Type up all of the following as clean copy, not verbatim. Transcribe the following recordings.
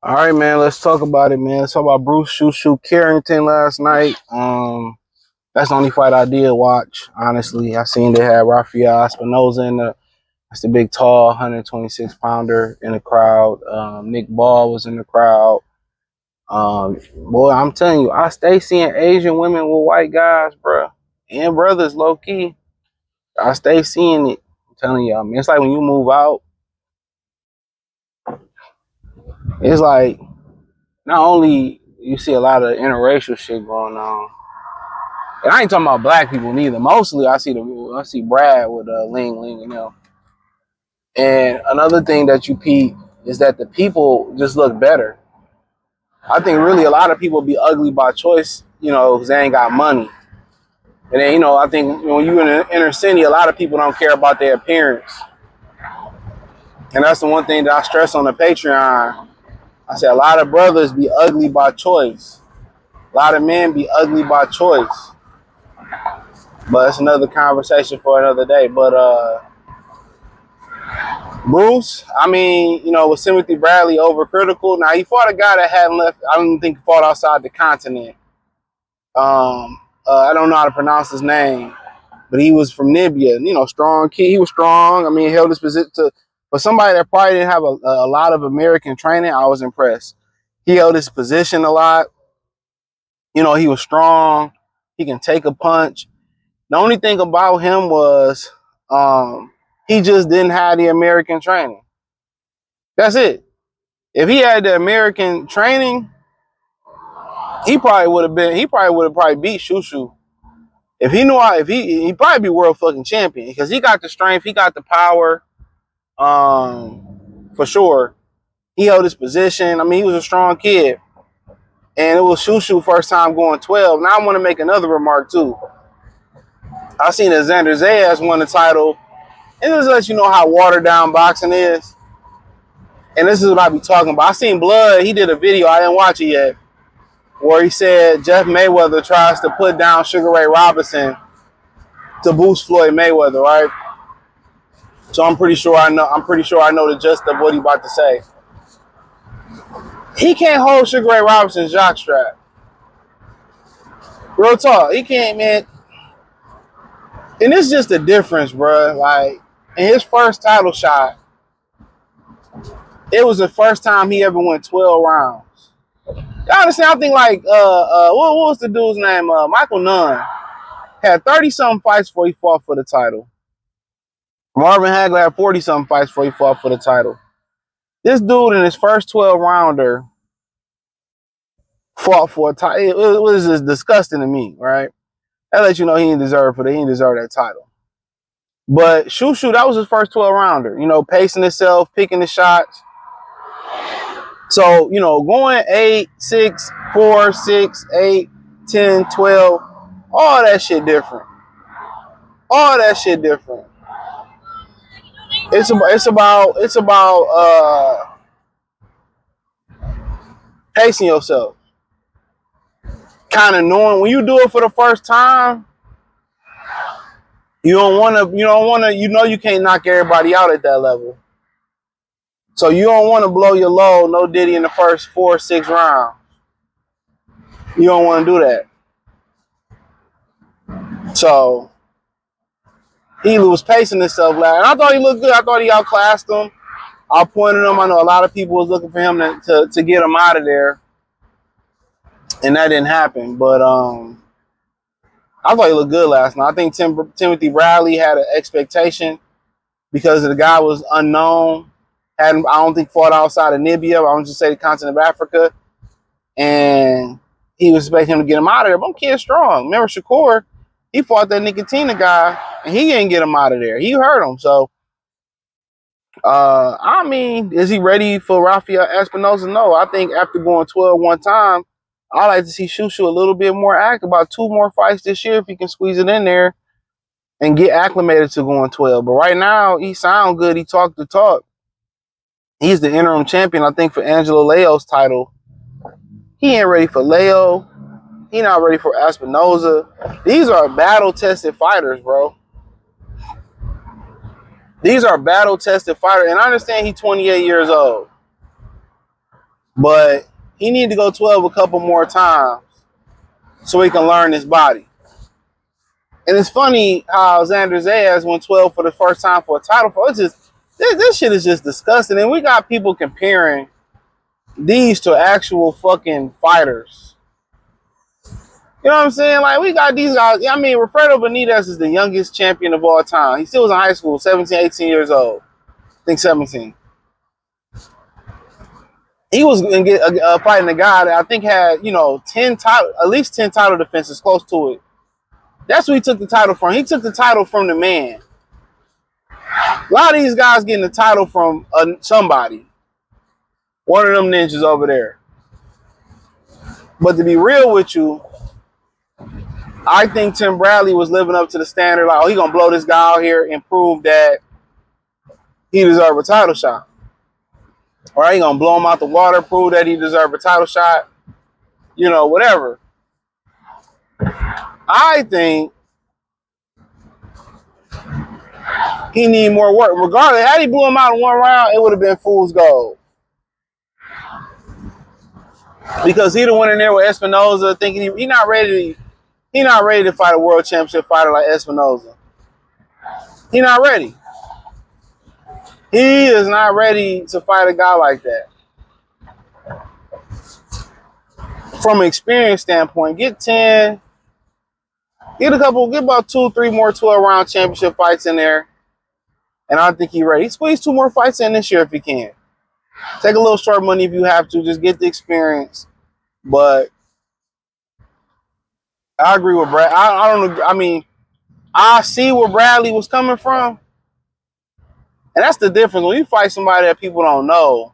All right, man. Let's talk about it, man. Let's talk about Bruce Shoo Carrington last night. That's the only fight I did watch. Honestly, I seen they had Rafael Espinoza in the. That's the big, tall, 126 pounder in the crowd. Nick Ball was in the crowd. Boy, I'm telling you, I stay seeing Asian women with white guys, bro, and brothers, low key. I stay seeing it. I'm telling y'all, man. It's like when you move out, it's like not only you see a lot of interracial shit going on, and I ain't talking about black people neither. Mostly, I see Brad with Ling and them. And another thing that you peep is that the people just look better. I think really a lot of people be ugly by choice, because they ain't got money. And then, I think when you in the inner city, a lot of people don't care about their appearance. And that's the one thing that I stress on the Patreon. I say a lot of brothers be ugly by choice. A lot of men be ugly by choice. But it's another conversation for another day. But Bruce, with Timothy Bradley overcritical. Now, he fought a guy that hadn't left. I don't think he fought outside the continent. I don't know how to pronounce his name, but he was from Libya. Strong kid. He was strong. He held his position. For somebody that probably didn't have a lot of American training, I was impressed. He held his position a lot. He was strong. He can take a punch. The only thing about him was he just didn't have the American training. That's it. If he had the American training, he probably would have beat Shushu. If he knew how, he'd probably be world fucking champion because he got the strength, he got the power, for sure. He held his position. He was a strong kid. And it was Shushu first time going 12. Now I want to make another remark too. I seen that Xander Zayas won the title. And this lets you know how watered down boxing is. And this is what I be talking about. I seen Blood, he did a video, I didn't watch it yet, where he said Jeff Mayweather tries to put down Sugar Ray Robinson to boost Floyd Mayweather, right? So I'm pretty sure I know the gist of what he about to say. He can't hold Sugar Ray Robinson's jockstrap. Real talk, he can't, man. And it's just a difference, bro. Like, in his first title shot, it was the first time he ever went 12 rounds. Y'all understand? I think like what was the dude's name? Michael Nunn had 30-something fights before he fought for the title. Marvin Hagler had 40-something fights before he fought for the title. This dude in his first 12-rounder fought for a title. It was just disgusting to me, right? That lets you know he didn't deserve that title. But Shushu, that was his first 12-rounder. Pacing himself, picking the shots. So, going 8, 6, 4, 6, 8, 10, 12, all that shit different. All that shit different. It's about pacing yourself. Kind of knowing when you do it for the first time, you can't knock everybody out at that level. So you don't want to blow your load, no diddy in the first 4 or 6 rounds. You don't want to do that. So he was pacing himself last. And I thought he looked good. I thought he outclassed him. I pointed him. I know a lot of people was looking for him to get him out of there. And that didn't happen. But I thought he looked good last night. I think Timothy Bradley had an expectation because the guy was unknown. I don't think fought outside of Libya. I don't just say the continent of Africa. And he was expecting him to get him out of there. But kid's strong. Remember Shakur? He fought that Nicotina guy, and he didn't get him out of there. He hurt him. So, is he ready for Rafael Espinoza? No. I think after going 12 one time, I like to see Shushu a little bit more active. About 2 more fights this year if he can squeeze it in there and get acclimated to going 12. But right now, he sound good. He talked the talk. He's the interim champion, I think, for Angelo Leo's title. He ain't ready for Leo. He not ready for Espinoza. These are battle-tested fighters, bro. These are battle-tested fighters. And I understand he's 28 years old. But he need to go 12 a couple more times so he can learn his body. And it's funny how Xander Zayas went 12 for the first time for a title fight. It's just, this shit is just disgusting. And we got people comparing these to actual fucking fighters. You know what I'm saying? Like, we got these guys. I mean, Wilfredo Benitez is the youngest champion of all time. He still was in high school, 17, 18 years old. I think 17. He was fighting a guy that I think had, you know, at least 10 title defenses, close to it. That's who he took the title from. He took the title from the man. A lot of these guys getting the title from somebody. One of them ninjas over there. But to be real with you, I think Tim Bradley was living up to the standard. Like, oh, he gonna blow this guy out here and prove that he deserves a title shot. Or he gonna blow him out the water, prove that he deserves a title shot. You know, whatever. I think he need more work. Regardless, had he blew him out in one round, it would have been fool's gold. Because he'd have went in there with Espinoza thinking he not ready to fight a world championship fighter like Espinoza. He not ready. He is not ready to fight a guy like that. From an experience standpoint, get about 2-3 more 12-round championship fights in there. And I think he's ready. He squeeze 2 more fights in this year if he can. Take a little short money if you have to. Just get the experience. But I agree with Brad. I don't know. I mean, I see where Bradley was coming from. And that's the difference. When you fight somebody that people don't know,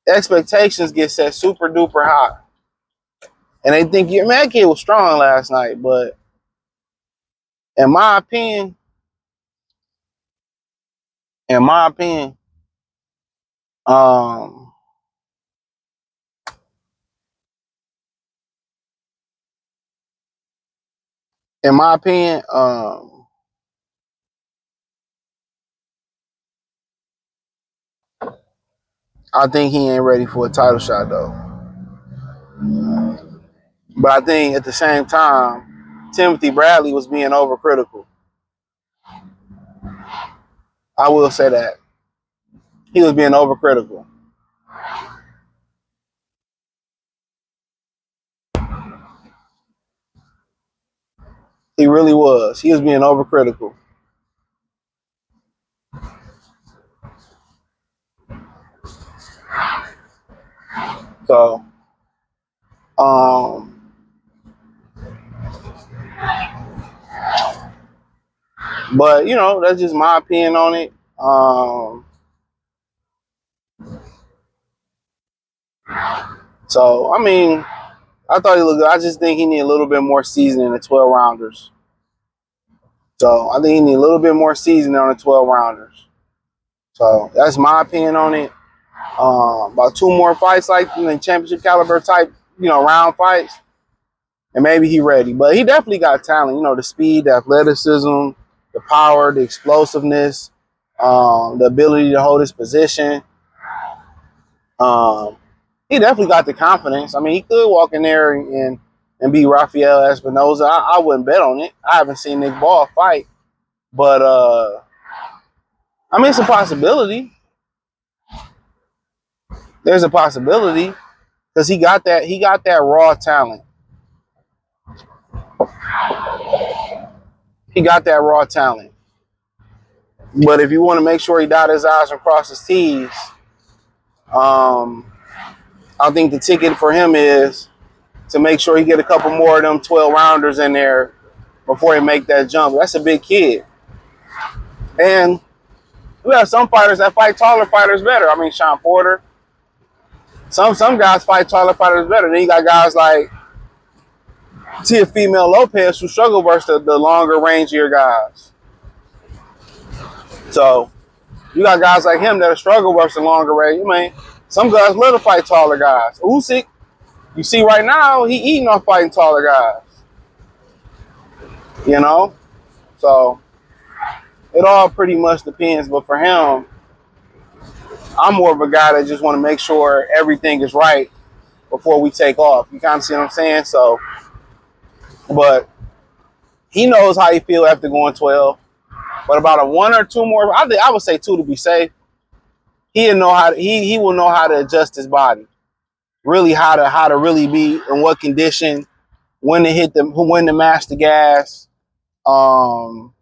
expectations get set super duper high. And they think, man, that kid was strong last night. But in my opinion, um, I think he ain't ready for a title shot though. But I think at the same time, Timothy Bradley was being overcritical. I will say that. He was being overcritical. He really was. He was being overcritical. So, but you know, that's just my opinion on it. So I mean, I thought he looked good. I just think he need a little bit more seasoning in the 12 rounders. So I think he need a little bit more seasoning on the 12 rounders. So that's my opinion on it. About 2 more fights, like championship caliber type, round fights, and maybe he ready. But he definitely got talent. The speed, the athleticism, the power, the explosiveness, the ability to hold his position. He definitely got the confidence. I mean, he could walk in there and beat Rafael Espinoza. I wouldn't bet on it. I haven't seen Nick Ball fight, but I mean, it's a possibility. There's a possibility because he got that raw talent. He got that raw talent. But if you want to make sure he dot his I's and cross his T's, I think the ticket for him is to make sure he get a couple more of them 12 rounders in there before he make that jump. That's a big kid. And we have some fighters that fight taller fighters better. I mean, Sean Porter. Some guys fight taller fighters better. Then you got guys like Teofimo Lopez who struggle versus the longer, rangier guys. So you got guys like him that struggle versus the longer range. I mean, some guys love to fight taller guys. Usyk, You see, right now he eating on fighting taller guys. You know, so it all pretty much depends. But for him, I'm more of a guy that just want to make sure everything is right before we take off. You kind of see what I'm saying? So, but he knows how he feel after going 12. But about a 1 or 2 more, I would say 2 to be safe. He'll know how to, he will know how to adjust his body. Really how to really be in what condition, when to hit them, when to mash the gas, when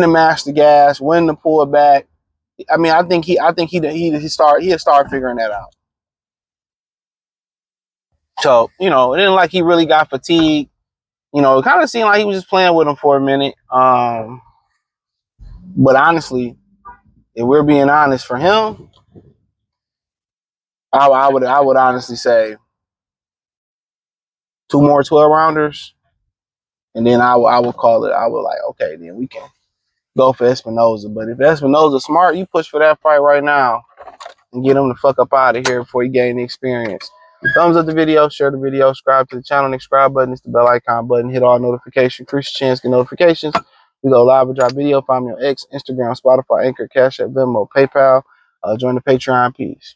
to mash the gas, when to pull it back. I mean, he'll start figuring that out. So, you know, it isn't like he really got fatigued. You know, it kind of seemed like he was just playing with him for a minute. But honestly, if we're being honest, for him, I would honestly say 2 more 12 rounders, and then I would call it. I would like, okay, then we can go for Espinoza. But if Espinoza's smart, you push for that fight right now and get him the fuck up out of here before you gain the experience. Thumbs up the video, share the video, subscribe to the channel. The subscribe button is the bell icon button. Hit all notifications, increase your chance to get notifications. We go live and drop video. Find me on X, Instagram, Spotify, Anchor, Cash App, Venmo, PayPal. Join the Patreon. Peace.